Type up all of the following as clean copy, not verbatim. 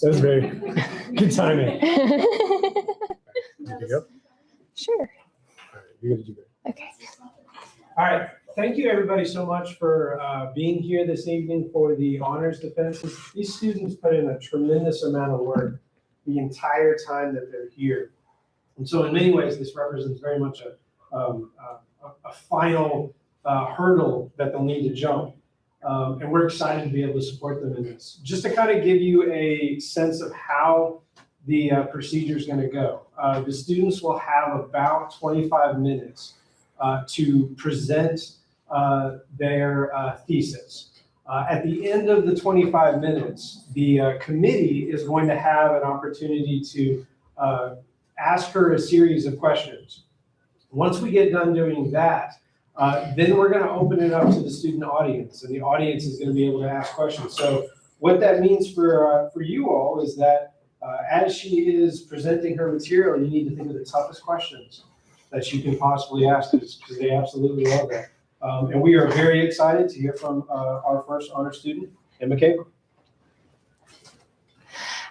That was very good timing. You go? Sure. All right, you're gonna do good. Okay. All right, thank you everybody so much for being here this evening for the honors defenses. These students put in a tremendous amount of work the entire time that they're here. And so in many ways, this represents very much a final hurdle that they'll need to jump. And we're excited to be able to support them in this. Just to kind of give you a sense of how the procedure is going to go. The students will have about 25 minutes to present their thesis. At the end of the 25 minutes, the committee is going to have an opportunity to ask her a series of questions. Once we get done doing that, then we're going to open it up to the student audience, and the audience is going to be able to ask questions. So what that means for you all is that as she is presenting her material, you need to think of the toughest questions that you can possibly ask, because they absolutely love that. And we are very excited to hear from our first honor student, Emma Cagle.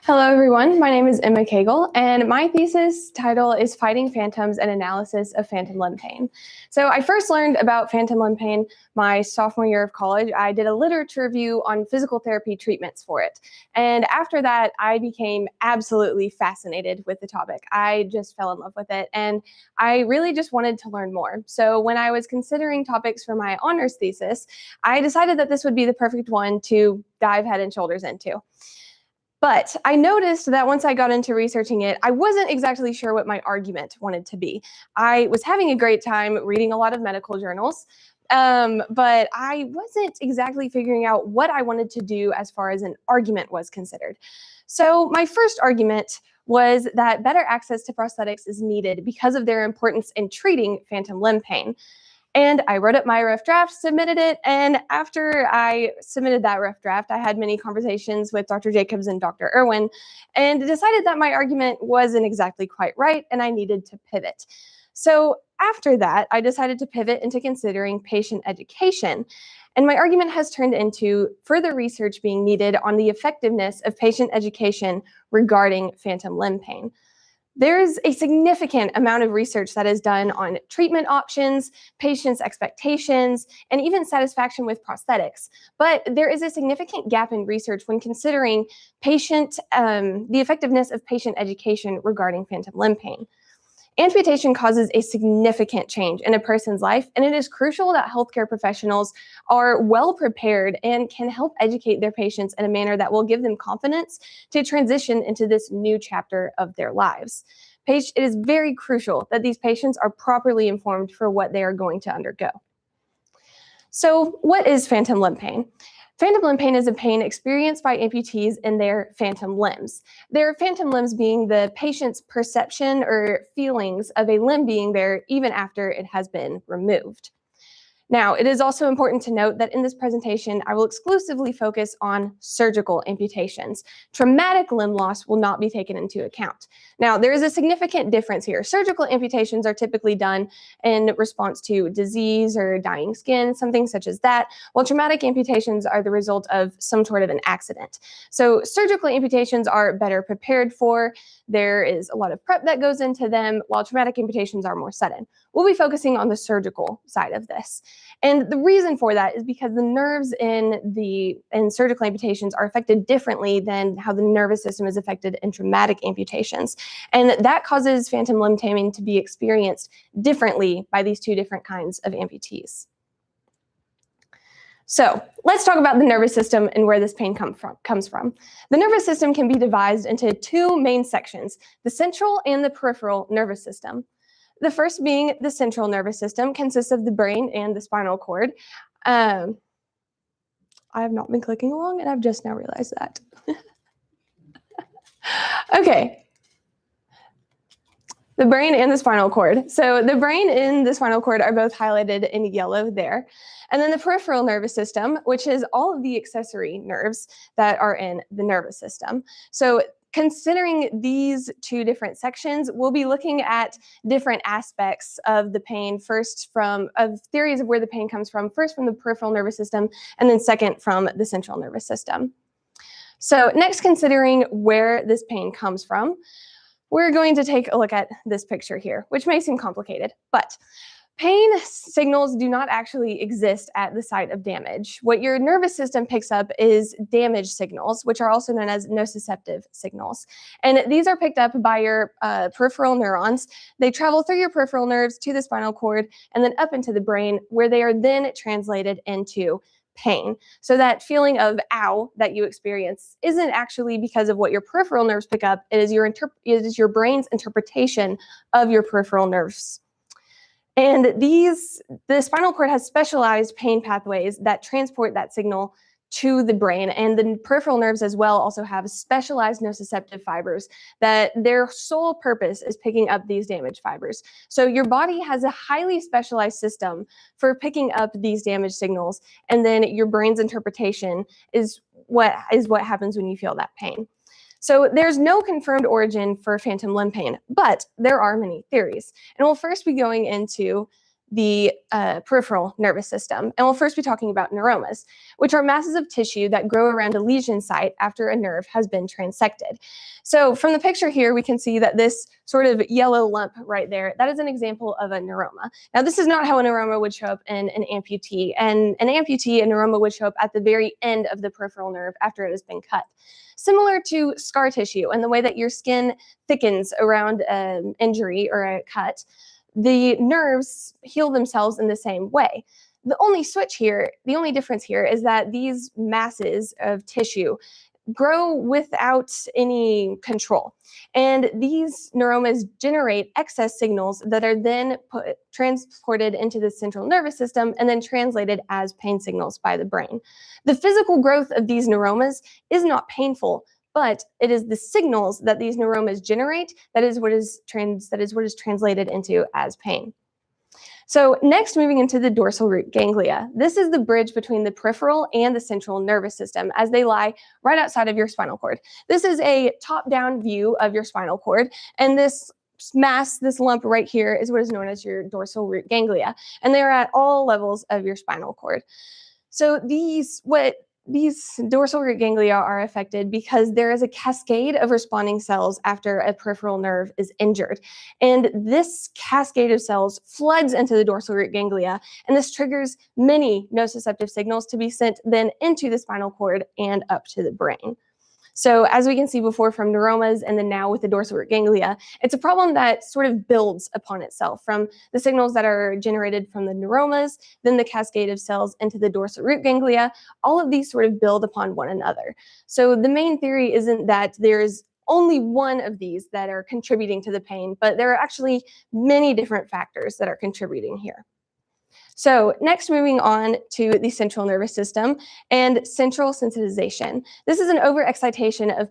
Hello, everyone. My name is Emma Cagle, and my thesis title is Fighting Phantoms: An Analysis of Phantom Limb Pain. So I first learned about phantom limb pain my sophomore year of college. I did a literature review on physical therapy treatments for it. And after that, I became absolutely fascinated with the topic. I just fell in love with it, and I really just wanted to learn more. So when I was considering topics for my honors thesis, I decided that this would be the perfect one to dive head and shoulders into. But I noticed that once I got into researching it, I wasn't exactly sure what my argument wanted to be. I was having a great time reading a lot of medical journals, but I wasn't exactly figuring out what I wanted to do as far as an argument was considered. So my first argument was that better access to prosthetics is needed because of their importance in treating phantom limb pain. And I wrote up my rough draft, submitted it, and after I submitted that rough draft, I had many conversations with Dr. Jacobs and Dr. Irwin, and decided that my argument wasn't exactly quite right, and I needed to pivot. So after that, I decided to pivot into considering patient education, and my argument has turned into further research being needed on the effectiveness of patient education regarding phantom limb pain. There's a significant amount of research that is done on treatment options, patients' expectations, and even satisfaction with prosthetics. But there is a significant gap in research when considering the effectiveness of patient education regarding phantom limb pain. Amputation causes a significant change in a person's life, and it is crucial that healthcare professionals are well prepared and can help educate their patients in a manner that will give them confidence to transition into this new chapter of their lives. It is very crucial that these patients are properly informed for what they are going to undergo. So, what is phantom limb pain? Phantom limb pain is a pain experienced by amputees in their phantom limbs. Their phantom limbs being the patient's perception or feelings of a limb being there even after it has been removed. Now, it is also important to note that in this presentation, I will exclusively focus on surgical amputations. Traumatic limb loss will not be taken into account. Now, there is a significant difference here. Surgical amputations are typically done in response to disease or dying skin, something such as that, while traumatic amputations are the result of some sort of an accident. So surgical amputations are better prepared for. There is a lot of prep that goes into them, while traumatic amputations are more sudden. We'll be focusing on the surgical side of this. And the reason for that is because the nerves in surgical amputations are affected differently than how the nervous system is affected in traumatic amputations. And that causes phantom limb pain to be experienced differently by these two different kinds of amputees. So let's talk about the nervous system and where this pain comes from. The nervous system can be divided into two main sections, the central and the peripheral nervous system. The first being the central nervous system consists of the brain and the spinal cord. I have not been clicking along and I've just now realized that. Okay. The brain and the spinal cord. So the brain and the spinal cord are both highlighted in yellow there. And then the peripheral nervous system, which is all of the accessory nerves that are in the nervous system. So considering these two different sections, we'll be looking at different aspects of the pain, of theories of where the pain comes from, first from the peripheral nervous system, and then second from the central nervous system. So next, considering where this pain comes from, we're going to take a look at this picture here, which may seem complicated, but pain signals do not actually exist at the site of damage. What your nervous system picks up is damage signals, which are also known as nociceptive signals. And these are picked up by your peripheral neurons. They travel through your peripheral nerves to the spinal cord and then up into the brain, where they are then translated into pain. So that feeling of ow that you experience isn't actually because of what your peripheral nerves pick up. It is your brain's interpretation of your peripheral nerves. And the spinal cord has specialized pain pathways that transport that signal to the brain, and the peripheral nerves as well also have specialized nociceptive fibers that their sole purpose is picking up these damaged fibers. So your body has a highly specialized system for picking up these damaged signals, and then your brain's interpretation is what happens when you feel that pain. So there's no confirmed origin for phantom limb pain, but there are many theories. And we'll first be going into the peripheral nervous system. And we'll first be talking about neuromas, which are masses of tissue that grow around a lesion site after a nerve has been transected. So from the picture here, we can see that this sort of yellow lump right there, that is an example of a neuroma. Now, this is not how a neuroma would show up in an amputee. And an amputee, a neuroma would show up at the very end of the peripheral nerve after it has been cut. Similar to scar tissue and the way that your skin thickens around an injury or a cut, the nerves heal themselves in the same way. The only difference here is that these masses of tissue grow without any control. And these neuromas generate excess signals that are then transported into the central nervous system and then translated as pain signals by the brain. The physical growth of these neuromas is not painful, but it is the signals that these neuromas generate that is what is translated into as pain. So next, moving into the dorsal root ganglia. This is the bridge between the peripheral and the central nervous system as they lie right outside of your spinal cord. This is a top-down view of your spinal cord, and this mass, this lump right here, is what is known as your dorsal root ganglia, and they're at all levels of your spinal cord. So these dorsal root ganglia are affected because there is a cascade of responding cells after a peripheral nerve is injured. And this cascade of cells floods into the dorsal root ganglia, and this triggers many nociceptive signals to be sent then into the spinal cord and up to the brain. So as we can see before from neuromas and then now with the dorsal root ganglia, it's a problem that sort of builds upon itself from the signals that are generated from the neuromas, then the cascade of cells into the dorsal root ganglia. All of these sort of build upon one another. So the main theory isn't that there's only one of these that are contributing to the pain, but there are actually many different factors that are contributing here. So next, moving on to the central nervous system and central sensitization. This is an overexcitation of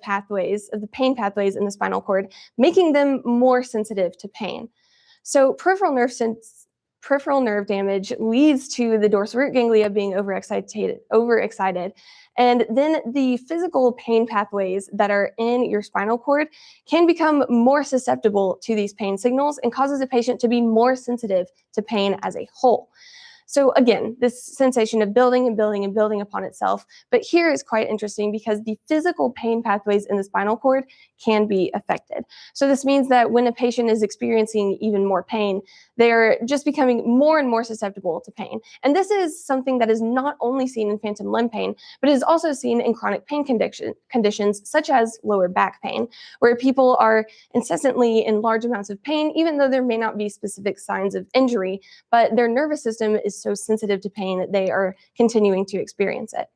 the pain pathways in the spinal cord, making them more sensitive to pain. So peripheral nerve damage leads to the dorsal root ganglia being overexcited, and then the physical pain pathways that are in your spinal cord can become more susceptible to these pain signals and causes a patient to be more sensitive to pain as a whole. So again, this sensation of building and building and building upon itself. But here is quite interesting because the physical pain pathways in the spinal cord can be affected. So this means that when a patient is experiencing even more pain, they're just becoming more and more susceptible to pain. And this is something that is not only seen in phantom limb pain, but is also seen in chronic pain conditions such as lower back pain, where people are incessantly in large amounts of pain, even though there may not be specific signs of injury, but their nervous system is so sensitive to pain that they are continuing to experience it.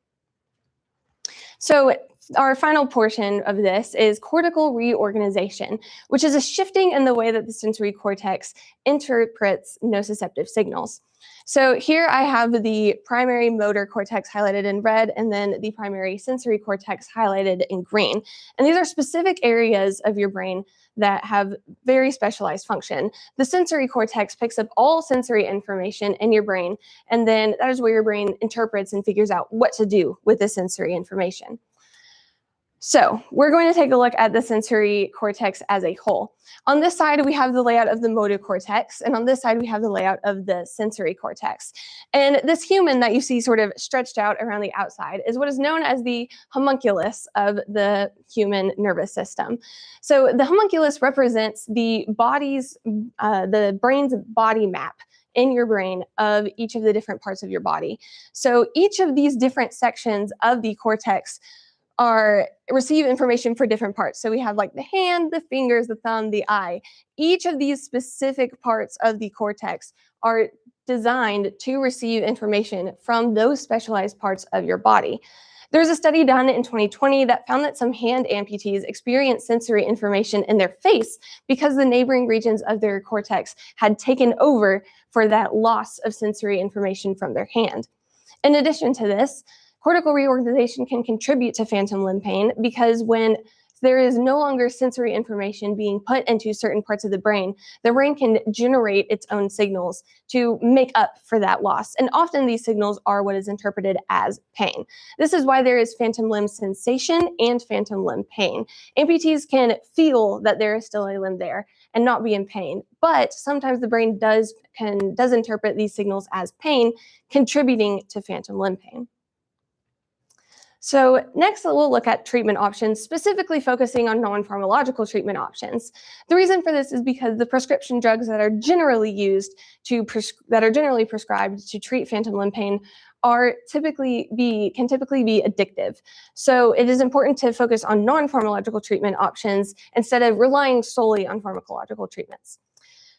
So our final portion of this is cortical reorganization, which is a shifting in the way that the sensory cortex interprets nociceptive signals. So here I have the primary motor cortex highlighted in red and then the primary sensory cortex highlighted in green. And these are specific areas of your brain that have very specialized function. The sensory cortex picks up all sensory information in your brain, and then that is where your brain interprets and figures out what to do with the sensory information. So we're going to take a look at the sensory cortex as a whole. On this side, we have the layout of the motor cortex, and on this side, we have the layout of the sensory cortex. And this human that you see sort of stretched out around the outside is what is known as the homunculus of the human nervous system. So the homunculus represents the brain's body map in your brain of each of the different parts of your body. So each of these different sections of the cortex receive information for different parts. So we have like the hand, the fingers, the thumb, the eye. Each of these specific parts of the cortex are designed to receive information from those specialized parts of your body. There's a study done in 2020 that found that some hand amputees experience sensory information in their face because the neighboring regions of their cortex had taken over for that loss of sensory information from their hand. In addition to this, cortical reorganization can contribute to phantom limb pain because when there is no longer sensory information being put into certain parts of the brain can generate its own signals to make up for that loss. And often these signals are what is interpreted as pain. This is why there is phantom limb sensation and phantom limb pain. Amputees can feel that there is still a limb there and not be in pain, but sometimes the brain does interpret these signals as pain, contributing to phantom limb pain. So next we'll look at treatment options, specifically focusing on non-pharmacological treatment options. The reason for this is because the prescription drugs that are generally prescribed to treat phantom limb pain can typically be addictive. So it is important to focus on non-pharmacological treatment options instead of relying solely on pharmacological treatments.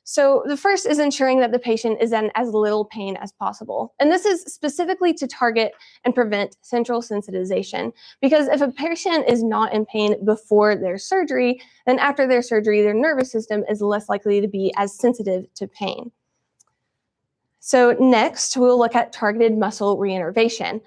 So the first is ensuring that the patient is in as little pain as possible. And this is specifically to target and prevent central sensitization. Because if a patient is not in pain before their surgery, then after their surgery, their nervous system is less likely to be as sensitive to pain. So next, we'll look at targeted muscle reinnervation.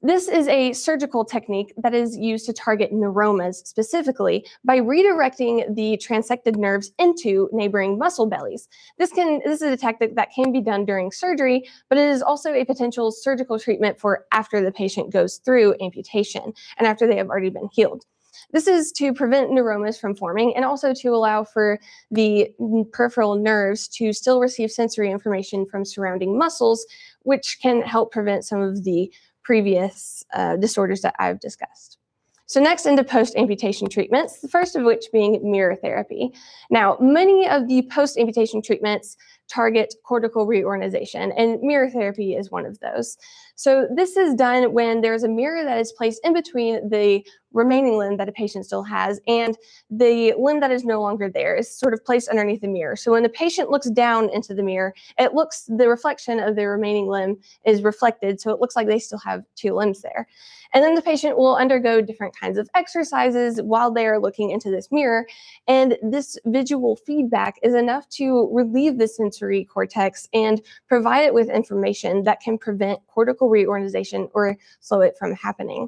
This is a surgical technique that is used to target neuromas specifically by redirecting the transected nerves into neighboring muscle bellies. This is a tactic that can be done during surgery, but it is also a potential surgical treatment for after the patient goes through amputation and after they have already been healed. This is to prevent neuromas from forming and also to allow for the peripheral nerves to still receive sensory information from surrounding muscles, which can help prevent some of the previous disorders that I've discussed. So next into post-amputation treatments, the first of which being mirror therapy. Now, many of the post-amputation treatments target cortical reorganization, and mirror therapy is one of those. So this is done when there's a mirror that is placed in between the remaining limb that a patient still has and the limb that is no longer there is sort of placed underneath the mirror. So when the patient looks down into the mirror, the reflection of the remaining limb is reflected, so it looks like they still have two limbs there. And then the patient will undergo different kinds of exercises while they are looking into this mirror, and this visual feedback is enough to relieve the sensory cortex and provide it with information that can prevent cortical reorganization or slow it from happening.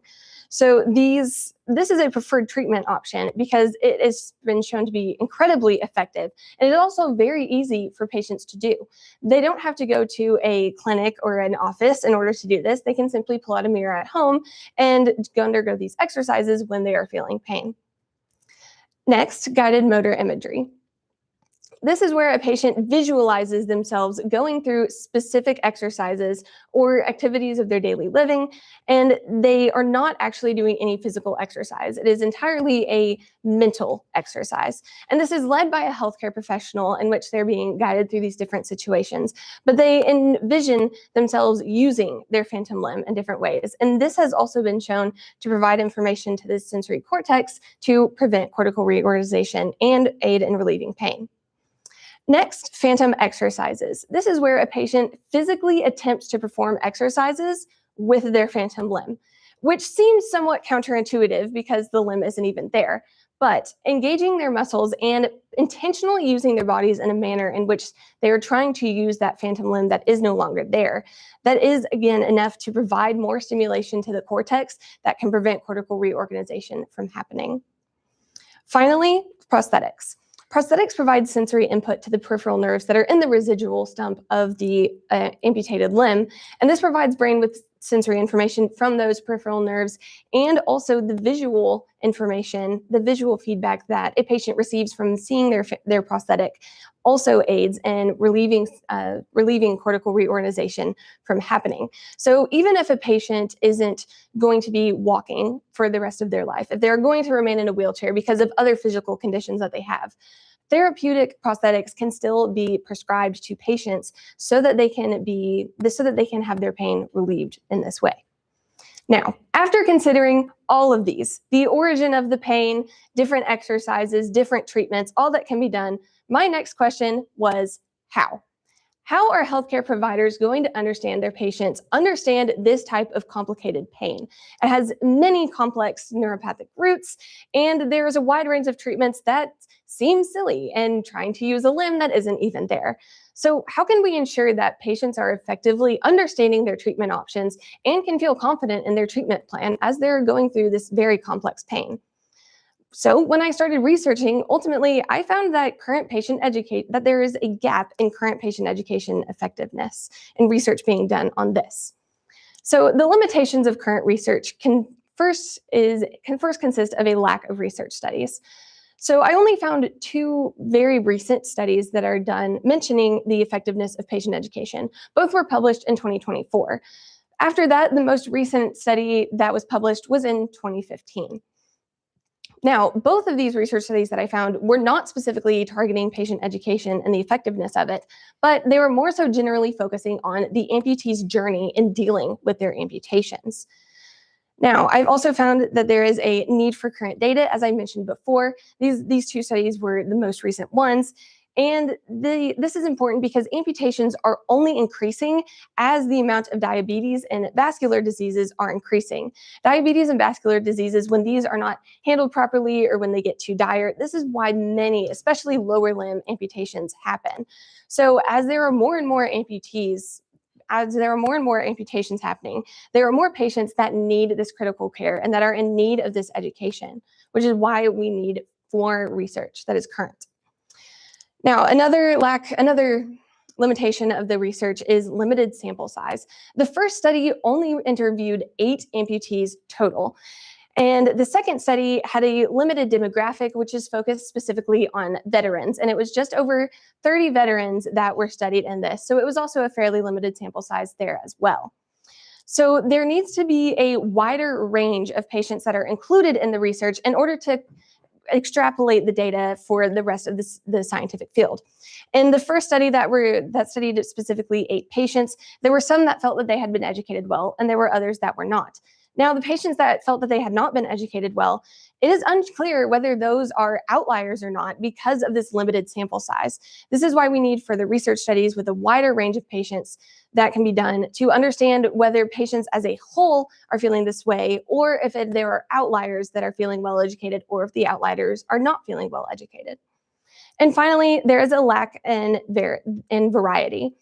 So this is a preferred treatment option because it has been shown to be incredibly effective, and it's also very easy for patients to do. They don't have to go to a clinic or an office in order to do this. They can simply pull out a mirror at home and undergo these exercises when they are feeling pain. Next, guided motor imagery. This is where a patient visualizes themselves going through specific exercises or activities of their daily living, and they are not actually doing any physical exercise. It is entirely a mental exercise. And this is led by a healthcare professional in which they're being guided through these different situations, but they envision themselves using their phantom limb in different ways. And this has also been shown to provide information to the sensory cortex to prevent cortical reorganization and aid in relieving pain. Next, phantom exercises. This is where a patient physically attempts to perform exercises with their phantom limb, which seems somewhat counterintuitive because the limb isn't even there. But engaging their muscles and intentionally using their bodies in a manner in which they are trying to use that phantom limb that is no longer there, that is, again, enough to provide more stimulation to the cortex that can prevent cortical reorganization from happening. Finally, prosthetics. Prosthetics provide sensory input to the peripheral nerves that are in the residual stump of the amputated limb, and this provides brain with sensory information from those peripheral nerves, and also the visual information, the visual feedback that a patient receives from seeing their prosthetic also aids in relieving cortical reorganization from happening. So even if a patient isn't going to be walking for the rest of their life, if they're going to remain in a wheelchair because of other physical conditions that they have, therapeutic prosthetics can still be prescribed to patients so that they can have their pain relieved in this way. Now, after considering all of these, the origin of the pain, different exercises, different treatments, all that can be done, my next question was how? How are healthcare providers going to understand their patients, understand this type of complicated pain? It has many complex neuropathic roots, and there's a wide range of treatments that seem silly and trying to use a limb that isn't even there. So how can we ensure that patients are effectively understanding their treatment options and can feel confident in their treatment plan as they're going through this very complex pain? So when I started researching, ultimately, I found that that there is a gap in current patient education effectiveness and research being done on this. So the limitations of current research can first consist of a lack of research studies. So I only found 2 very recent studies that are done mentioning the effectiveness of patient education. Both were published in 2024. After that, the most recent study that was published was in 2015. Now, both of these research studies that I found were not specifically targeting patient education and the effectiveness of it, but they were more so generally focusing on the amputee's journey in dealing with their amputations. Now, I've also found that there is a need for current data, as I mentioned before. These 2 studies were the most recent ones. And this is important because amputations are only increasing as the amount of diabetes and vascular diseases are increasing. Diabetes and vascular diseases, when these are not handled properly or when they get too dire, this is why many, especially lower limb amputations, happen. So as there are more and more amputees, as there are more and more amputations happening, there are more patients that need this critical care and that are in need of this education, which is why we need more research that is current. Now, another limitation of the research is limited sample size. The first study only interviewed 8 amputees total. And the second study had a limited demographic, which is focused specifically on veterans. And it was just over 30 veterans that were studied in this. So it was also a fairly limited sample size there as well. So there needs to be a wider range of patients that are included in the research in order to extrapolate the data for the rest of the scientific field. In the first study that studied specifically 8 patients, there were some that felt that they had been educated well, and there were others that were not. Now, the patients that felt that they had not been educated well, it is unclear whether those are outliers or not because of this limited sample size. This is why we need further research studies with a wider range of patients that can be done to understand whether patients as a whole are feeling this way, or if there are outliers that are feeling well educated, or if the outliers are not feeling well educated. And finally, there is a lack in variety.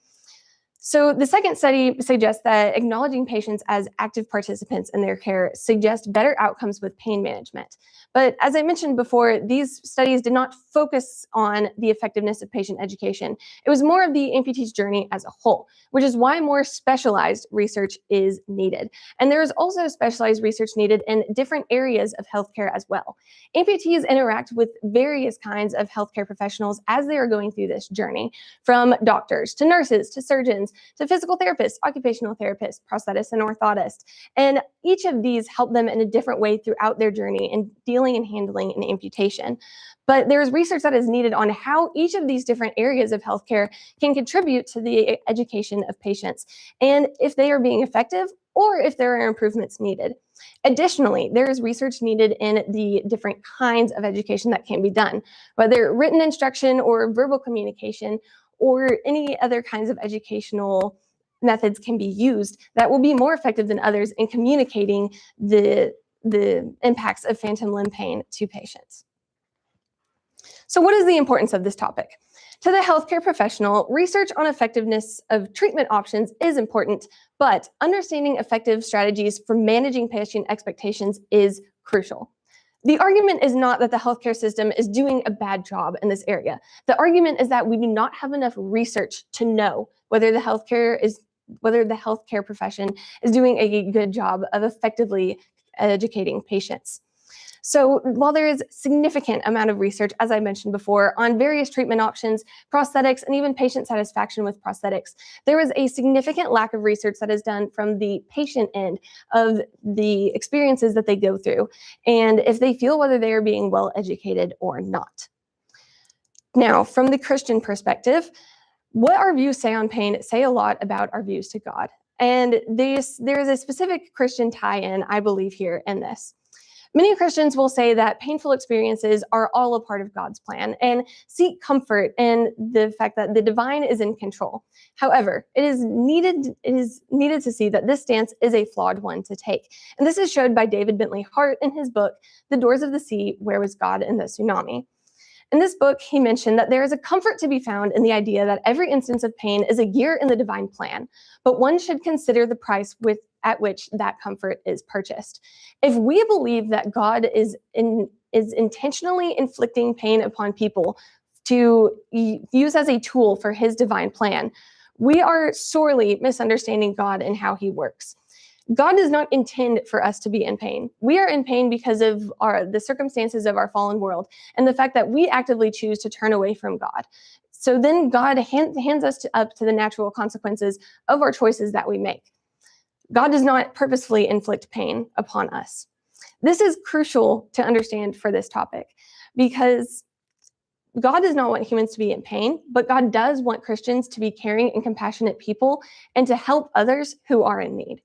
So the second study suggests that acknowledging patients as active participants in their care suggests better outcomes with pain management. But as I mentioned before, these studies did not focus on the effectiveness of patient education. It was more of the amputee's journey as a whole, which is why more specialized research is needed. And there is also specialized research needed in different areas of healthcare as well. Amputees interact with various kinds of healthcare professionals as they are going through this journey, from doctors to nurses to surgeons to physical therapists, occupational therapists, prosthetists, and orthotists. And each of these help them in a different way throughout their journey in dealing and handling an amputation. But there's research that is needed on how each of these different areas of healthcare can contribute to the education of patients, and if they are being effective or if there are improvements needed. Additionally, there is research needed in the different kinds of education that can be done, whether written instruction or verbal communication, or any other kinds of educational methods can be used that will be more effective than others in communicating the impacts of phantom limb pain to patients. So what is the importance of this topic? To the healthcare professional, research on effectiveness of treatment options is important, but understanding effective strategies for managing patient expectations is crucial. The argument is not that the healthcare system is doing a bad job in this area. The argument is that we do not have enough research to know whether the healthcare whether the healthcare profession is doing a good job of effectively educating patients. So while there is significant amount of research, as I mentioned before, on various treatment options, prosthetics, and even patient satisfaction with prosthetics, there is a significant lack of research that is done from the patient end of the experiences that they go through, and if they feel whether they are being well educated or not. Now, from the Christian perspective, what our views say on pain say a lot about our views to God. And there is a specific Christian tie-in, I believe, here in this. Many Christians will say that painful experiences are all a part of God's plan and seek comfort in the fact that the divine is in control. However, it is needed to see that this stance is a flawed one to take. And this is showed by David Bentley Hart in his book, The Doors of the Sea, Where Was God in the Tsunami? In this book, he mentioned that there is a comfort to be found in the idea that every instance of pain is a gear in the divine plan, but one should consider the price at which that comfort is purchased. If we believe that God is intentionally inflicting pain upon people to use as a tool for his divine plan, we are sorely misunderstanding God and how he works. God does not intend for us to be in pain. We are in pain because of the circumstances of our fallen world and the fact that we actively choose to turn away from God. So then God hands us up to the natural consequences of our choices that we make. God does not purposefully inflict pain upon us. This is crucial to understand for this topic because God does not want humans to be in pain, but God does want Christians to be caring and compassionate people and to help others who are in need.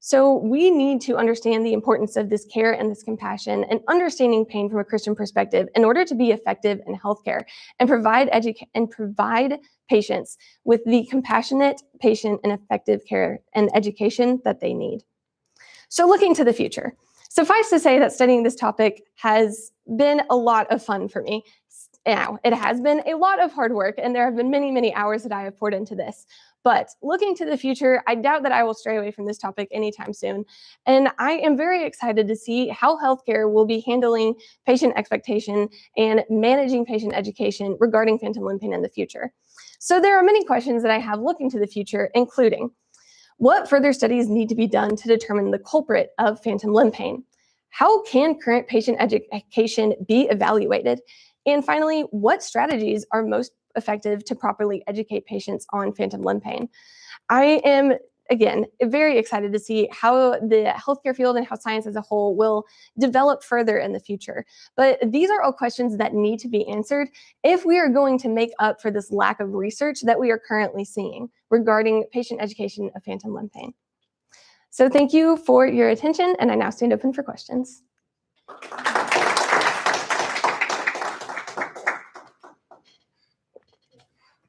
So we need to understand the importance of this care and this compassion and understanding pain from a Christian perspective in order to be effective in healthcare and provide patients with the compassionate, patient, and effective care and education that they need. So looking to the future, suffice to say that studying this topic has been a lot of fun for me. Now, it has been a lot of hard work, and there have been many, many hours that I have poured into this. But looking to the future, I doubt that I will stray away from this topic anytime soon. And I am very excited to see how healthcare will be handling patient expectation and managing patient education regarding phantom limb pain in the future. So there are many questions that I have looking to the future, including what further studies need to be done to determine the culprit of phantom limb pain? How can current patient education be evaluated? And finally, what strategies are most effective to properly educate patients on phantom limb pain? I am, again, very excited to see how the healthcare field and how science as a whole will develop further in the future. But these are all questions that need to be answered if we are going to make up for this lack of research that we are currently seeing regarding patient education of phantom limb pain. So thank you for your attention, and I now stand open for questions.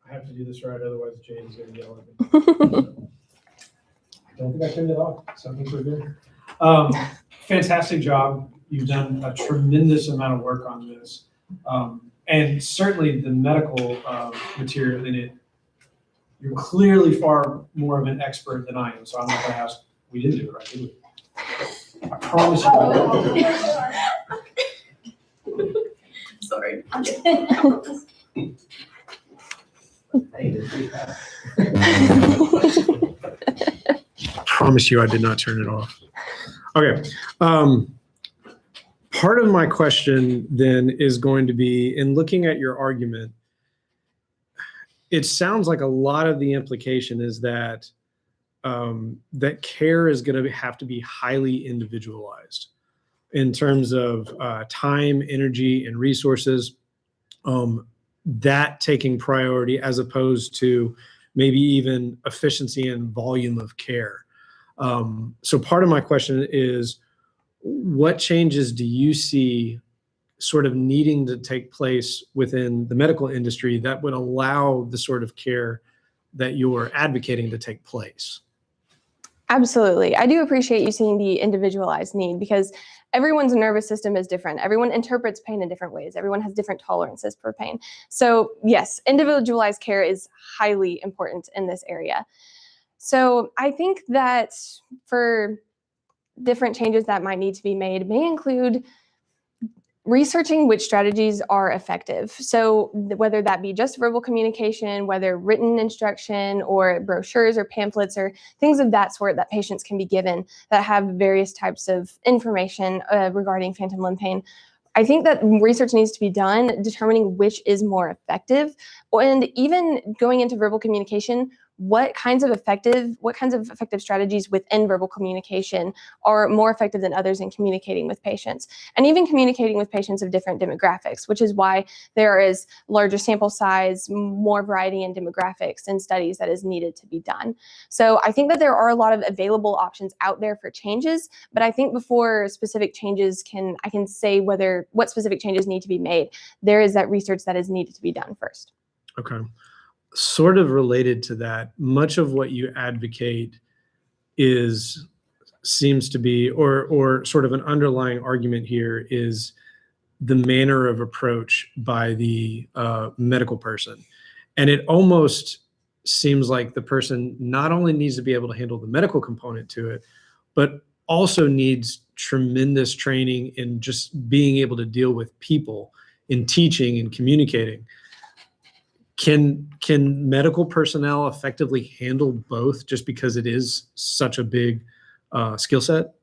I have to do this right, otherwise Jade is going to yell at me. I don't think I turned it off, so I think we're good. Fantastic job. You've done a tremendous amount of work on this. And certainly the medical material in it, you're clearly far more of an expert than I am, so I'm not going to ask, we didn't do it right, did we? I promise you. Sorry. Promise you I did not turn it off. Okay. Part of my question then is going to be, in looking at your argument, it sounds like a lot of the implication is that that care is going to have to be highly individualized in terms of time, energy, and resources. That taking priority as opposed to maybe even efficiency and volume of care. So part of my question is, what changes do you see sort of needing to take place within the medical industry that would allow the sort of care that you're advocating to take place? Absolutely. I do appreciate you seeing the individualized need because everyone's nervous system is different. Everyone interprets pain in different ways. Everyone has different tolerances for pain. So yes, individualized care is highly important in this area. So I think that for different changes that might need to be made may include researching which strategies are effective. So whether that be just verbal communication, whether written instruction or brochures or pamphlets or things of that sort that patients can be given that have various types of information regarding phantom limb pain. I think that research needs to be done determining which is more effective, and even going into verbal communication, what kinds of effective strategies within verbal communication are more effective than others in communicating with patients, and even communicating with patients of different demographics, which is why there is larger sample size, more variety in demographics and studies that is needed to be done. So I think that there are a lot of available options out there for changes, but I think before specific changes I can say what specific changes need to be made, there is that research that is needed to be done first. Okay. Sort of related to that, much of what you advocate seems to be, or sort of an underlying argument here is the manner of approach by the medical person. And it almost seems like the person not only needs to be able to handle the medical component to it, but also needs tremendous training in just being able to deal with people in teaching and communicating. Can medical personnel effectively handle both just because it is such a big skill set?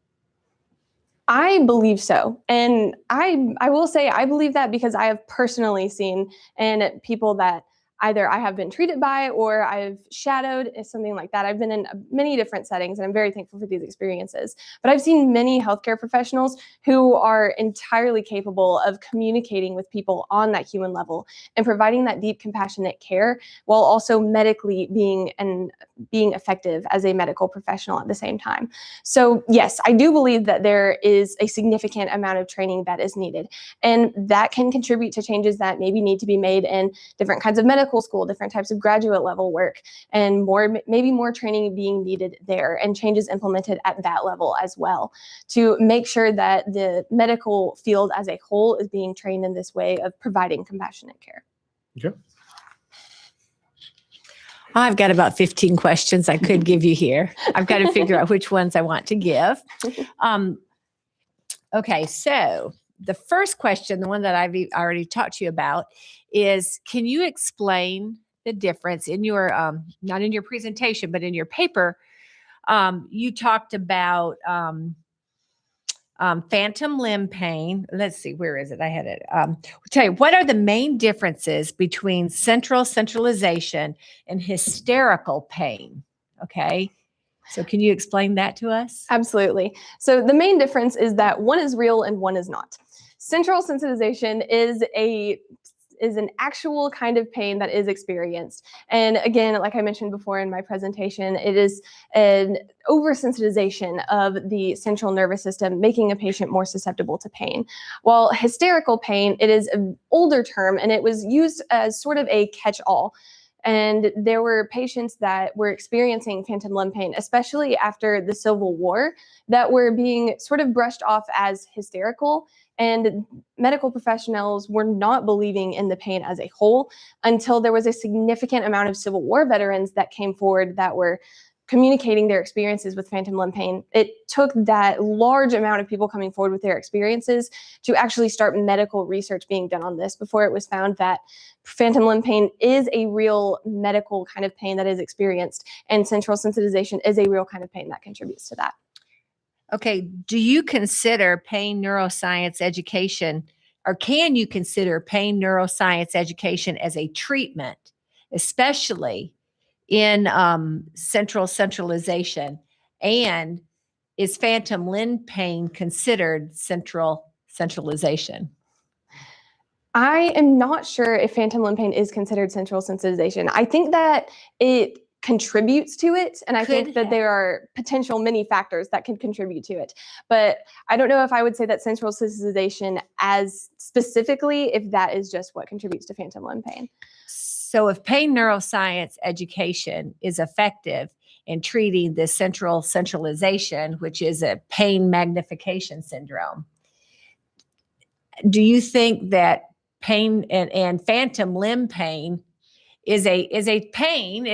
I believe so. And I will say I believe that because I have personally seen in people that either I have been treated by or I've shadowed, something like that. I've been in many different settings and I'm very thankful for these experiences. But I've seen many healthcare professionals who are entirely capable of communicating with people on that human level and providing that deep, compassionate care while also medically being effective as a medical professional at the same time. So yes, I do believe that there is a significant amount of training that is needed, and that can contribute to changes that maybe need to be made in different kinds of medical school, different types of graduate level work, and maybe more training being needed there and changes implemented at that level as well to make sure that the medical field as a whole is being trained in this way of providing compassionate care. Okay. I've got about 15 questions I could give you here. I've got to figure out which ones I want to give. Okay, so the first question, the one that I've already talked to you about, is can you explain the difference in your, not in your presentation, but in your paper, you talked about phantom limb pain. Let's see, where is it? I had it. I'll tell you, what are the main differences between centralization and hysterical pain? Okay. So can you explain that to us? Absolutely. So the main difference is that one is real and one is not. Central sensitization is an actual kind of pain that is experienced. And again, like I mentioned before in my presentation, it is an oversensitization of the central nervous system, making a patient more susceptible to pain. While hysterical pain, it is an older term and it was used as sort of a catch-all. And there were patients that were experiencing phantom limb pain, especially after the Civil War, that were being sort of brushed off as hysterical. And medical professionals were not believing in the pain as a whole until there was a significant amount of Civil War veterans that came forward that were communicating their experiences with phantom limb pain. It took that large amount of people coming forward with their experiences to actually start medical research being done on this before it was found that phantom limb pain is a real medical kind of pain that is experienced, and central sensitization is a real kind of pain that contributes to that. Okay, do you consider pain neuroscience education, or can you consider pain neuroscience education as a treatment, especially in centralization? And is phantom limb pain considered centralization? I am not sure if phantom limb pain is considered central sensitization. I think that it contributes to it, and I think that there are potential many factors that can contribute to it. But I don't know if I would say that central sensitization as specifically, if that is just what contributes to phantom limb pain. So if pain neuroscience education is effective in treating the centralization, which is a pain magnification syndrome, do you think that pain and phantom limb pain is a pain?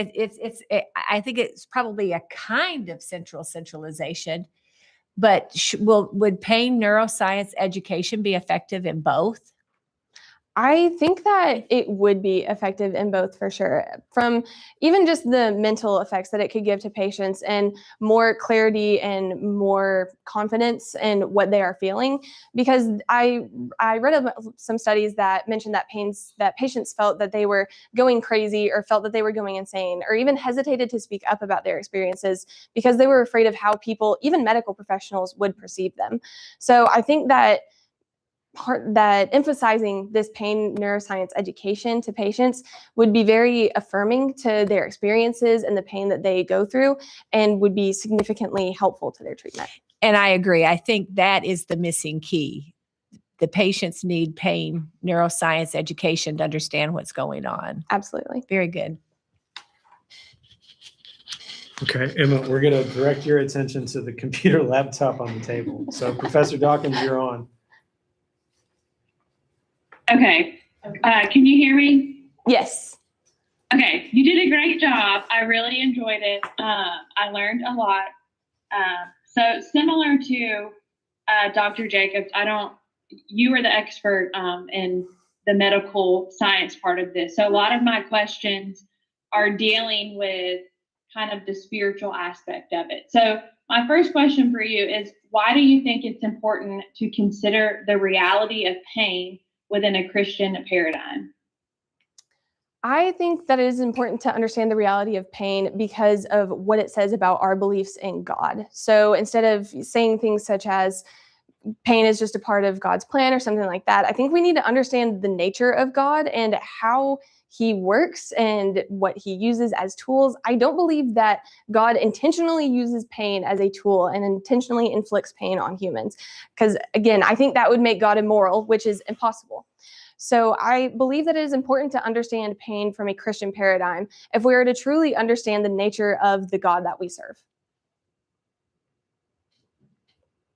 I think it's probably a kind of centralization, But would pain neuroscience education be effective in both? I think that it would be effective in both for sure. From even just the mental effects that it could give to patients and more clarity and more confidence in what they are feeling. Because I read about some studies that mentioned that patients felt that they were going crazy or felt that they were going insane or even hesitated to speak up about their experiences because they were afraid of how people, even medical professionals, would perceive them. So I think that emphasizing this pain neuroscience education to patients would be very affirming to their experiences and the pain that they go through and would be significantly helpful to their treatment. And I agree. I think that is the missing key. The patients need pain neuroscience education to understand what's going on. Absolutely. Very good. Okay, Emma, we're going to direct your attention to the computer laptop on the table. So Professor Dawkins, you're on. Okay. Can you hear me? Yes. Okay. You did a great job. I really enjoyed it. I learned a lot. So similar to Dr. Jacobs, you were the expert in the medical science part of this. So a lot of my questions are dealing with kind of the spiritual aspect of it. So my first question for you is, why do you think it's important to consider the reality of pain within a Christian paradigm? I think that it is important to understand the reality of pain because of what it says about our beliefs in God. So instead of saying things such as pain is just a part of God's plan or something like that, I think we need to understand the nature of God and how he works and what he uses as tools. I don't believe that God intentionally uses pain as a tool and intentionally inflicts pain on humans. Because again, I think that would make God immoral, which is impossible. So I believe that it is important to understand pain from a Christian paradigm if we are to truly understand the nature of the God that we serve.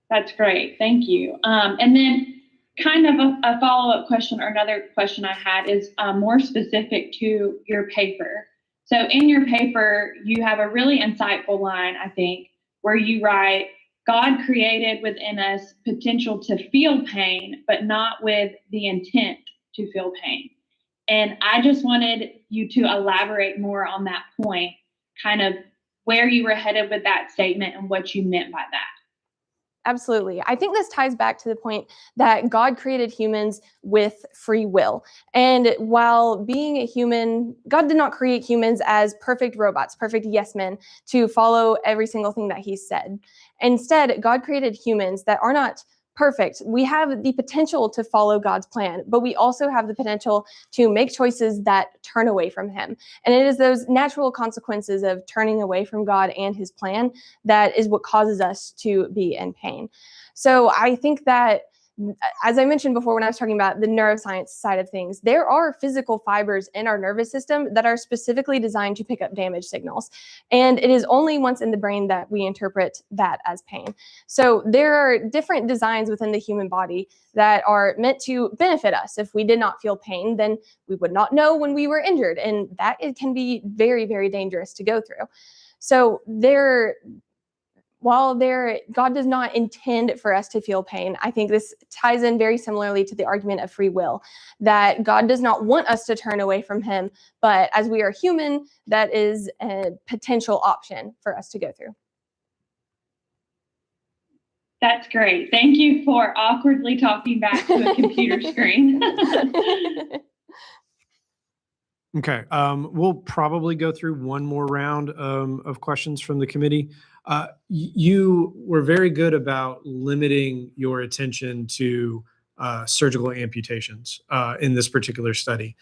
That's great. Thank you. And then kind of a follow-up question, or another question I had is more specific to your paper. So in your paper, you have a really insightful line, I think, where you write, God created within us potential to feel pain, but not with the intent to feel pain. And I just wanted you to elaborate more on that point, kind of where you were headed with that statement and what you meant by that. Absolutely. I think this ties back to the point that God created humans with free will. And while being a human, God did not create humans as perfect robots, perfect yes men to follow every single thing that he said. Instead, God created humans that are not perfect. We have the potential to follow God's plan, but we also have the potential to make choices that turn away from him. And it is those natural consequences of turning away from God and his plan that is what causes us to be in pain. So I think that, as I mentioned before when I was talking about the neuroscience side of things, there are physical fibers in our nervous system that are specifically designed to pick up damage signals. And it is only once in the brain that we interpret that as pain. So there are different designs within the human body that are meant to benefit us. If we did not feel pain, then we would not know when we were injured. And that can be very, very dangerous to go through. So while God does not intend for us to feel pain, I think this ties in very similarly to the argument of free will, that God does not want us to turn away from him, but as we are human, that is a potential option for us to go through. That's great. Thank you for awkwardly talking back to a computer screen. Okay, we'll probably go through one more round of questions from the committee. You were very good about limiting your attention to surgical amputations in this particular study.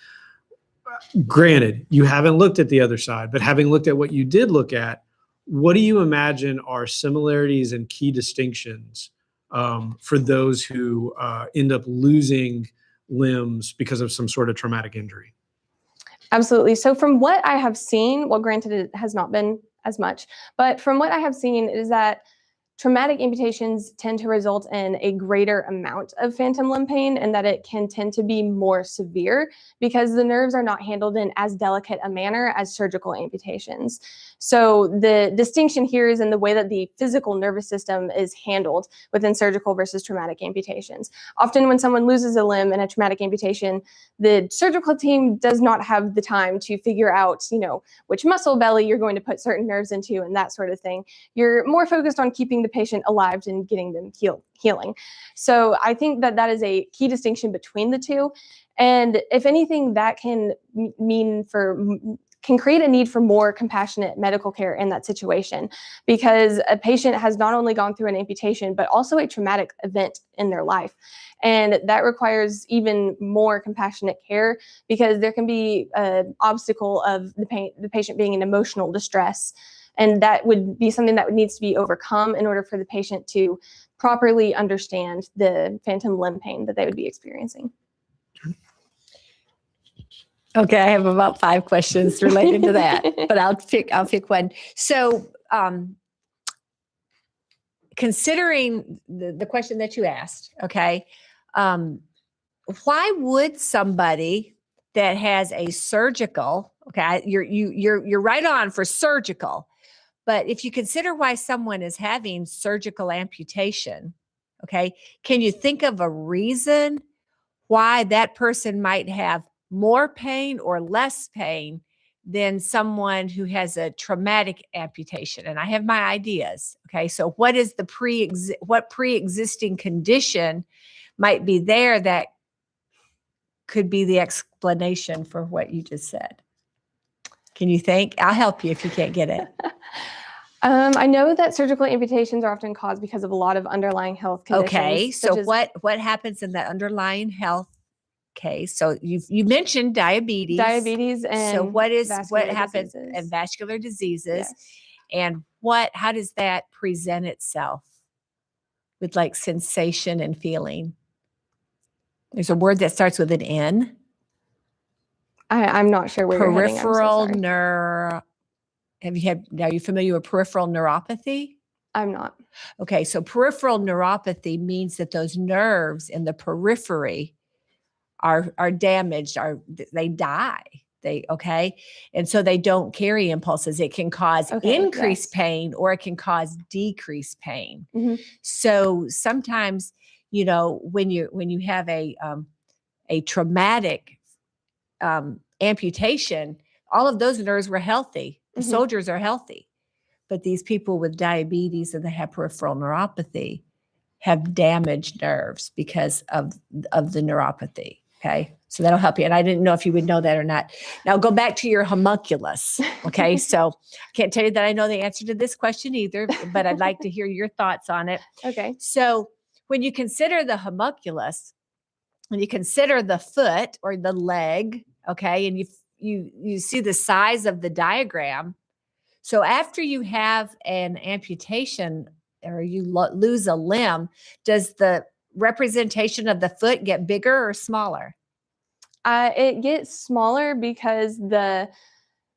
Granted, you haven't looked at the other side, but having looked at what you did look at, what do you imagine are similarities and key distinctions for those who end up losing limbs because of some sort of traumatic injury? Absolutely. So from what I have seen, well, granted, it has not been as much, but from what I have seen is that traumatic amputations tend to result in a greater amount of phantom limb pain, and that it can tend to be more severe because the nerves are not handled in as delicate a manner as surgical amputations. So the distinction here is in the way that the physical nervous system is handled within surgical versus traumatic amputations. Often when someone loses a limb in a traumatic amputation, the surgical team does not have the time to figure out, which muscle belly you're going to put certain nerves into and that sort of thing. You're more focused on keeping the patient alive and getting them healing. So I think that that is a key distinction between the two. And if anything, that can create a need for more compassionate medical care in that situation, because a patient has not only gone through an amputation, but also a traumatic event in their life. And that requires even more compassionate care because there can be an obstacle of the patient being in emotional distress. And that would be something that needs to be overcome in order for the patient to properly understand the phantom limb pain that they would be experiencing. Okay, I have about 5 questions related to that, but I'll pick one. So, considering the question that you asked, okay, why would somebody that has a surgical, okay, you're right on for surgical, but if you consider why someone is having surgical amputation, okay, can you think of a reason why that person might have more pain or less pain than someone who has a traumatic amputation? And I have my ideas. Okay. So what is what pre-existing condition might be there that could be the explanation for what you just said? Can you think? I'll help you if you can't get it. I know that surgical amputations are often caused because of a lot of underlying health conditions. Okay. So what happens in that underlying health case? So you mentioned diabetes. And so what happens diseases. in vascular diseases? Yes. And how does that present itself with like sensation and feeling? There's a word that starts with an N. I'm not sure where you're heading. Peripheral nerve. Are you familiar with peripheral neuropathy? I'm not. Okay, so peripheral neuropathy means that those nerves in the periphery are damaged, they die. And so they don't carry impulses. It can cause increased pain or it can cause decreased pain. Mm-hmm. So sometimes, when you have a traumatic amputation, all of those nerves were healthy. The Mm-hmm. soldiers are healthy, but these people with diabetes and they have peripheral neuropathy have damaged nerves because of the neuropathy. Okay. So that'll help you. And I didn't know if you would know that or not. Now go back to your homunculus. Okay. So I can't tell you that I know the answer to this question either, but I'd like to hear your thoughts on it. Okay. So when you consider the homunculus, when you consider the foot or the leg, okay, and you see the size of the diagram. So after you have an amputation or you lose a limb, does the representation of the foot get bigger or smaller? It gets smaller because the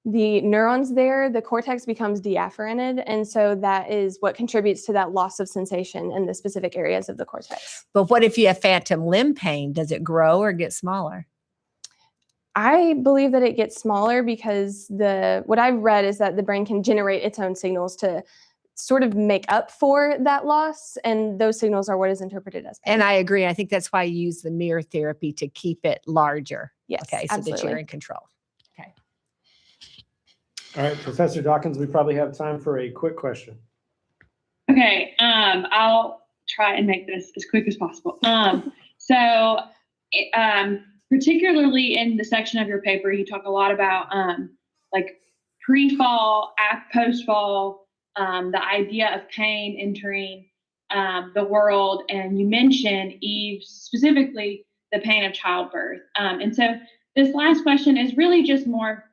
neurons there, the cortex becomes deafferented. And so that is what contributes to that loss of sensation in the specific areas of the cortex. But what if you have phantom limb pain? Does it grow or get smaller? I believe that it gets smaller because what I've read is that the brain can generate its own signals to sort of make up for that loss. And those signals are what is interpreted as pain. And I agree. I think that's why you use the mirror therapy to keep it larger. Yes, okay, so absolutely. that you're in control. Okay. All right, Professor Dawkins, we probably have time for a quick question. Okay, I'll try and make this as quick as possible. Particularly in the section of your paper, you talk a lot about like pre-fall, post-fall, the idea of pain entering the world, and you mentioned, Eve, specifically the pain of childbirth. And so this last question is really just more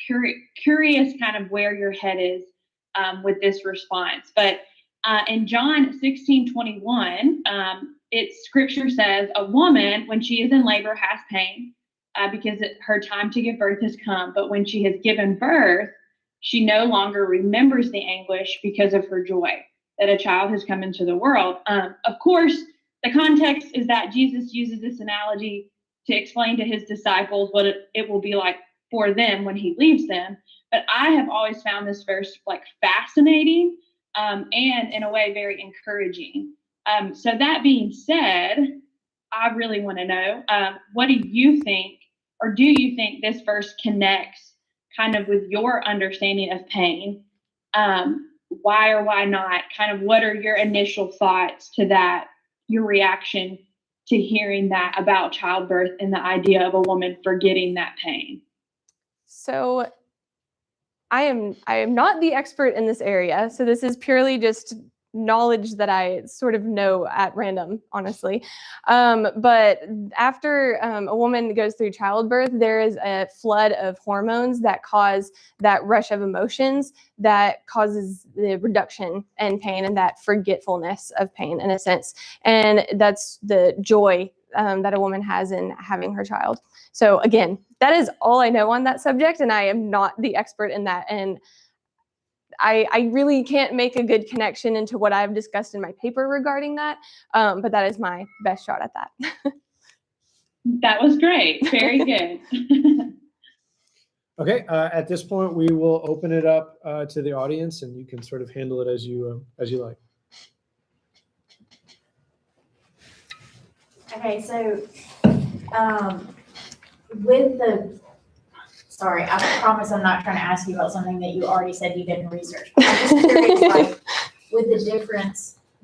curious kind of where your head is with this response. But in John 16:21, scripture says, a woman, when she is in labor, has pain because her time to give birth has come. But when she has given birth, she no longer remembers the anguish because of her joy that a child has come into the world. Of course, the context is that Jesus uses this analogy to explain to his disciples what it will be like for them when he leaves them. But I have always found this verse like fascinating and in a way very encouraging. So that being said, I really want to know, what do you think, or do you think this verse connects kind of with your understanding of pain? Why or why not? Kind of what are your initial thoughts to that, your reaction to hearing that about childbirth and the idea of a woman forgetting that pain? So I am not the expert in this area, so this is purely just knowledge that I sort of know at random, honestly. But after a woman goes through childbirth, there is a flood of hormones that cause that rush of emotions that causes the reduction in pain and that forgetfulness of pain in a sense. And that's the joy that a woman has in having her child. So again, that is all I know on that subject, and I am not the expert in that. And I really can't make a good connection into what I've discussed in my paper regarding that, but that is my best shot at that. That was great. Very good. Okay, at this point, we will open it up to the audience, and you can sort of handle it as you like. Okay, so sorry, I promise I'm not trying to ask you about something that you already said you didn't research. But I'm just curious, like, with the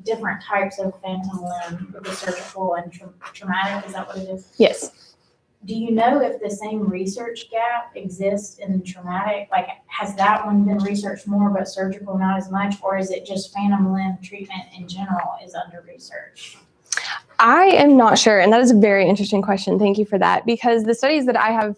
different types of phantom limb, with the surgical and traumatic, is that what it is? Yes. Do you know if the same research gap exists in traumatic? Like, has that one been researched more, but surgical not as much? Or is it just phantom limb treatment in general is under research? I am not sure, and that is a very interesting question. Thank you for that, because the studies that I have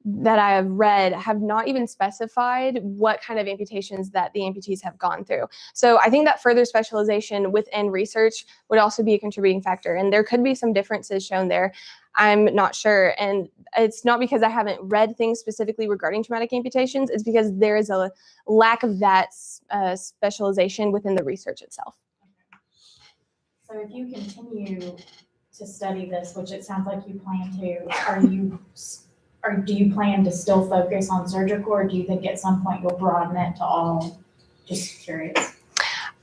read have not even specified what kind of amputations that the amputees have gone through. So I think that further specialization within research would also be a contributing factor, and there could be some differences shown there. I'm not sure, and it's not because I haven't read things specifically regarding traumatic amputations. It's because there is a lack of that specialization within the research itself. So if you continue to study this, which it sounds like you plan to, do you plan to still focus on surgical, or do you think at some point you'll broaden it to all? Just curious.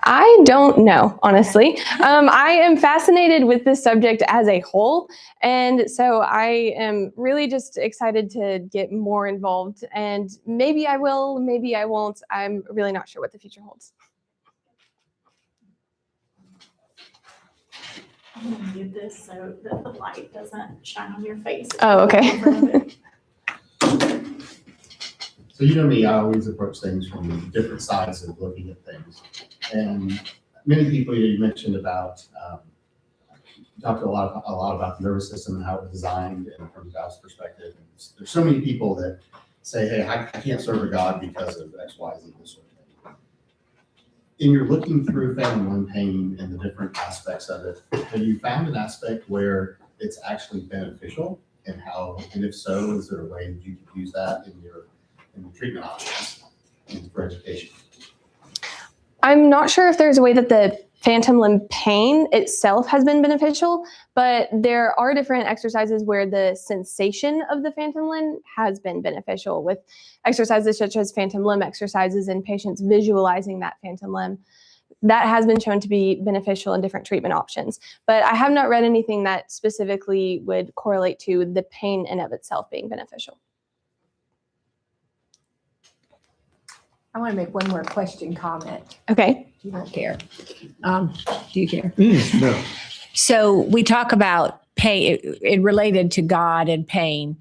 I don't know, honestly. I am fascinated with this subject as a whole, and so I am really just excited to get more involved, and maybe I will, maybe I won't. I'm really not sure what the future holds. I'm gonna do this so that the light doesn't shine on your face. Oh, okay. So you know me, I always approach things from different sides of looking at things. And many people, you mentioned about, you talked a lot about the nervous system and how it was designed and from God's perspective. And there's so many people that say, hey, I can't serve a God because of X, Y, Z, this sort of thing. In your looking through phantom limb pain and the different aspects of it, have you found an aspect where it's actually beneficial, and if so, is there a way that you could use that in the treatment options and for education? I'm not sure if there's a way that the phantom limb pain itself has been beneficial, but there are different exercises where the sensation of the phantom limb has been beneficial, with exercises such as phantom limb exercises and patients visualizing that phantom limb. That has been shown to be beneficial in different treatment options, but I have not read anything that specifically would correlate to the pain in of itself being beneficial. I want to make one more question comment. Okay. You don't care. Do you care? No. So we talk about pain related to God and pain.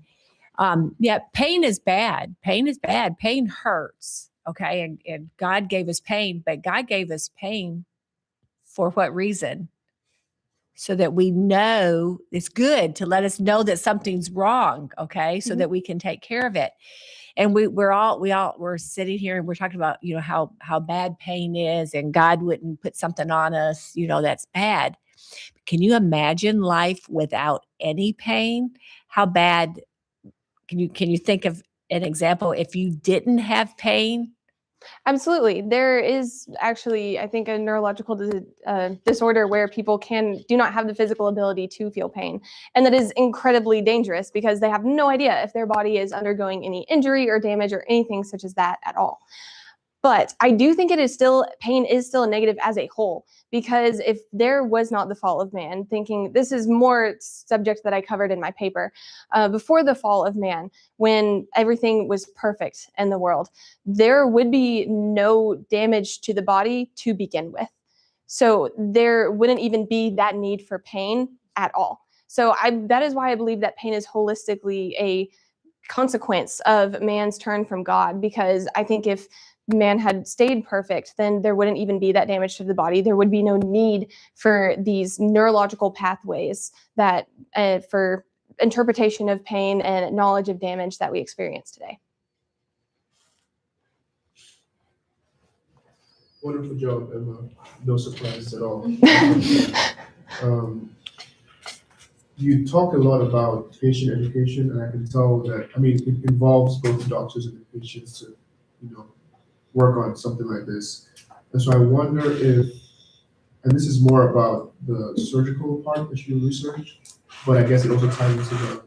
Yeah, pain is bad. Pain is bad. Pain hurts. Okay. And God gave us pain, but God gave us pain for what reason? So that we know it's good, to let us know that something's wrong. Okay. So that we can take care of it. And we're sitting here and we're talking about, how bad pain is, and God wouldn't put something on us, that's bad. Can you imagine life without any pain? How bad can you think of an example if you didn't have pain? Absolutely. There is actually, I think, a neurological disorder where people do not have the physical ability to feel pain. And that is incredibly dangerous because they have no idea if their body is undergoing any injury or damage or anything such as that at all. But I do think pain is still a negative as a whole, because if there was not the fall of man, thinking this is more subject that I covered in my paper, before the fall of man, when everything was perfect in the world, there would be no damage to the body to begin with. So there wouldn't even be that need for pain at all. So that is why I believe that pain is holistically a consequence of man's turn from God, because I think if man had stayed perfect, then there wouldn't even be that damage to the body. There would be no need for these neurological pathways that for interpretation of pain and knowledge of damage that we experience today. Wonderful job, Emma. No surprises at all. You talk a lot about patient education, and I can tell that, I mean, it involves both the doctors and the patients to, work on something like this. And so I wonder if, and this is more about the surgical part that you researched, but I guess it also ties into the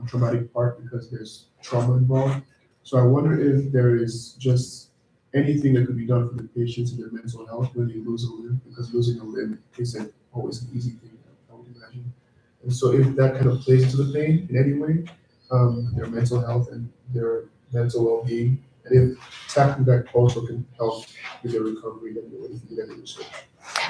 traumatic part because there's trauma involved. So I wonder if there is just anything that could be done for the patients and their mental health when they lose a limb, because losing a limb isn't always an easy thing, I would imagine. And so if that kind of plays into the pain in any way, their mental health and their mental well-being, and if tackling that also can help with their recovery, then what do you think that is?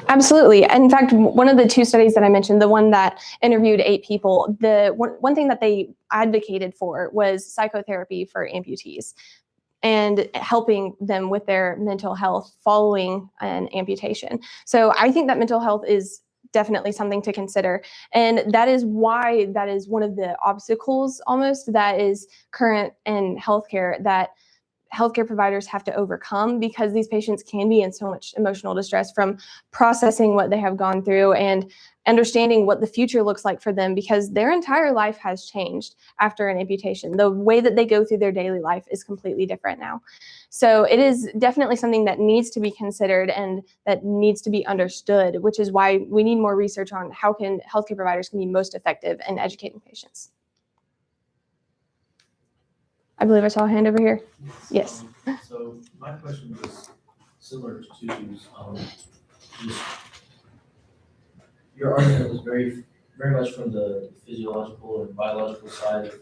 Absolutely. In fact, one of the two studies that I mentioned, the one that interviewed 8 people, the one thing that they advocated for was psychotherapy for amputees and helping them with their mental health following an amputation. So I think that mental health is definitely something to consider. And that is why that is one of the obstacles almost that is current in healthcare that healthcare providers have to overcome, because these patients can be in so much emotional distress from processing what they have gone through and understanding what the future looks like for them, because their entire life has changed after an amputation. The way that they go through their daily life is completely different now. So it is definitely something that needs to be considered and that needs to be understood, which is why we need more research on how healthcare providers can be most effective in educating patients. I believe I saw a hand over here. Yes. So my question was similar to Susie's. Just, your argument was very much from the physiological and biological side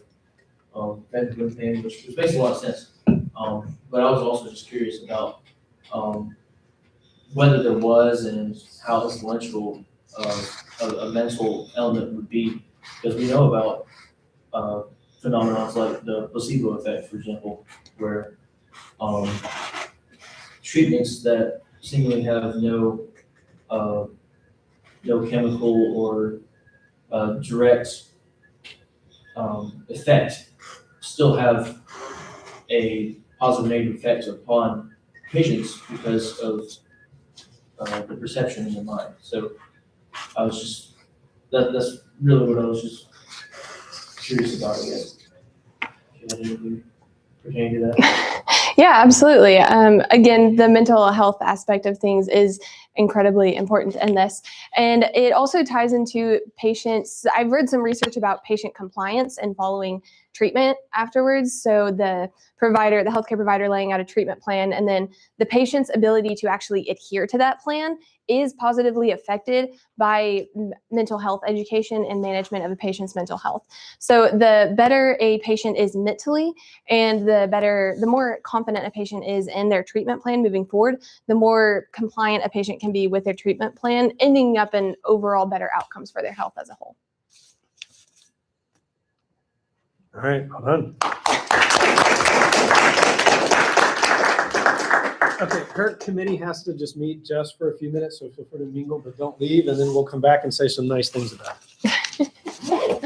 of phantom pain, which makes a lot of sense. But I was also just curious about whether there was and how influential a mental element would be, because we know about phenomena like the placebo effect, for example, where treatments that seemingly have no chemical or direct effect still have a positive negative effect upon patients because of the perception in the mind. So I was just that's really what I was just curious about, I guess. If you had anything pertaining to that. Yeah, absolutely. Again, the mental health aspect of things is incredibly important in this. And it also ties into patients. I've read some research about patient compliance and following treatment afterwards. So the healthcare provider laying out a treatment plan, and then the patient's ability to actually adhere to that plan is positively affected by mental health education and management of a patient's mental health. So the better a patient is mentally, and the more confident a patient is in their treatment plan moving forward, the more compliant a patient can be with their treatment plan, ending up in overall better outcomes for their health as a whole. All right, well done. Okay, her committee has to just meet just for a few minutes, so feel free to mingle, but don't leave, and then we'll come back and say some nice things about it.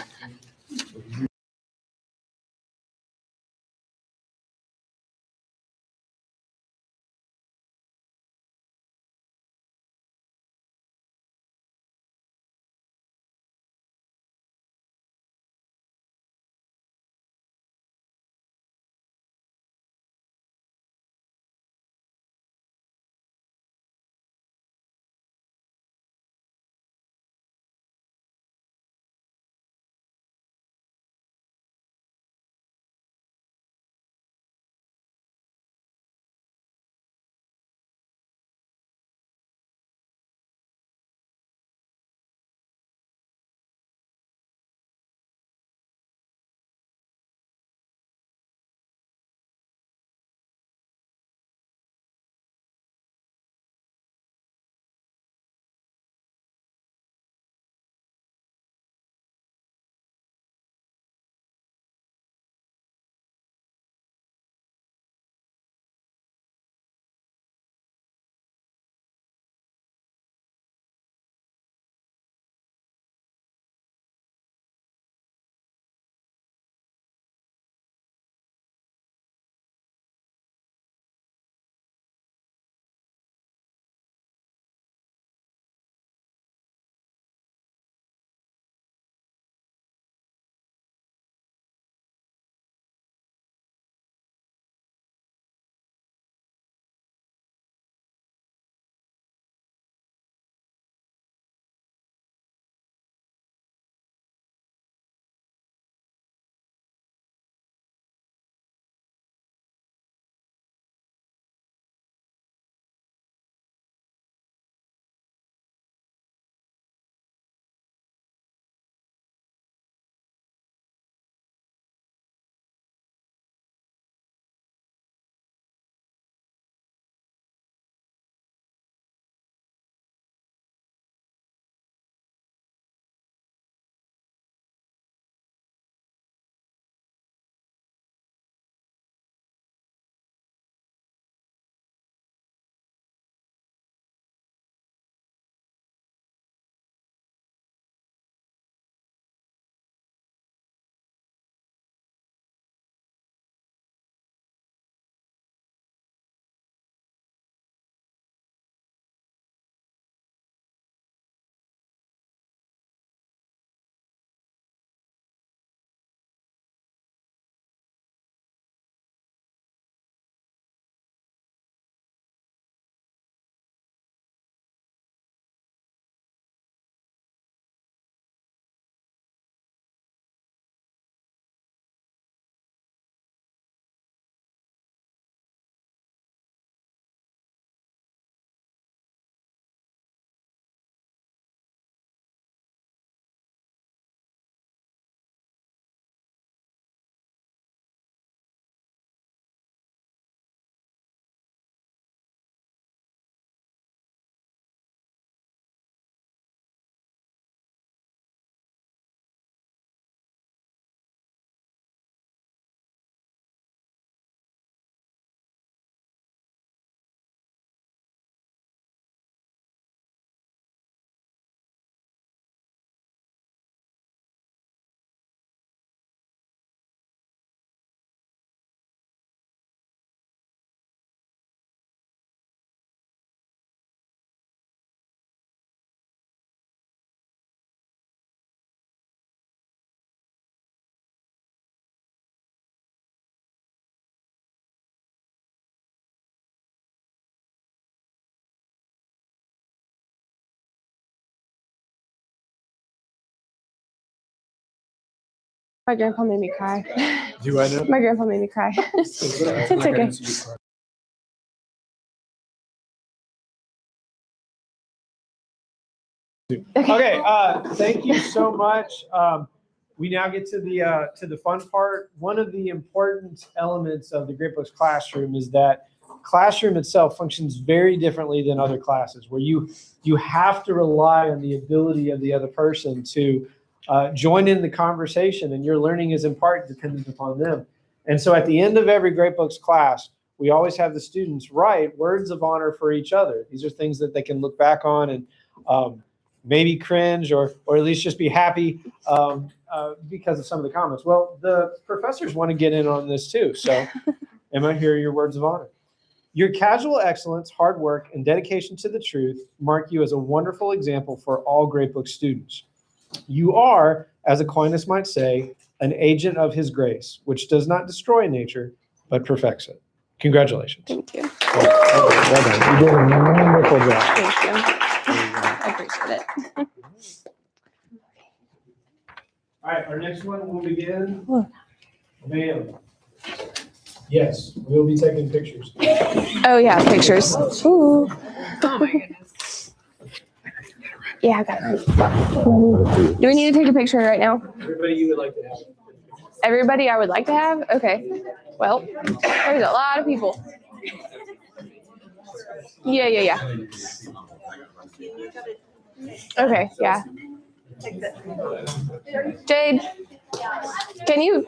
My grandpa made me cry. Do I know? My grandpa made me cry. It's okay. Okay, thank you so much. We now get to the fun part. One of the important elements of the Great Books classroom is that classroom itself functions very differently than other classes, where you have to rely on the ability of the other person to join in the conversation, and your learning is in part dependent upon them. And so at the end of every Great Books class, we always have the students write words of honor for each other. These are things that they can look back on and maybe cringe or at least just be happy because of some of the comments. Well, the professors want to get in on this too. So Emma, here are your words of honor. Your casual excellence, hard work, and dedication to the truth mark you as a wonderful example for all Great Book students. You are, as Aquinas might say, an agent of his grace, which does not destroy nature, but perfects it. Congratulations. Thank you. Well done. You did a wonderful job. Thank you. I appreciate it. All right, our next one will begin. Look. Ma'am. Yes, we'll be taking pictures. Oh yeah, pictures. Ooh. Oh my goodness. Yeah, I got it. Do we need to take a picture right now? Everybody you would like to have. Everybody I would like to have? Okay. Well, there's a lot of people. Yeah. Okay, yeah. Jade, can you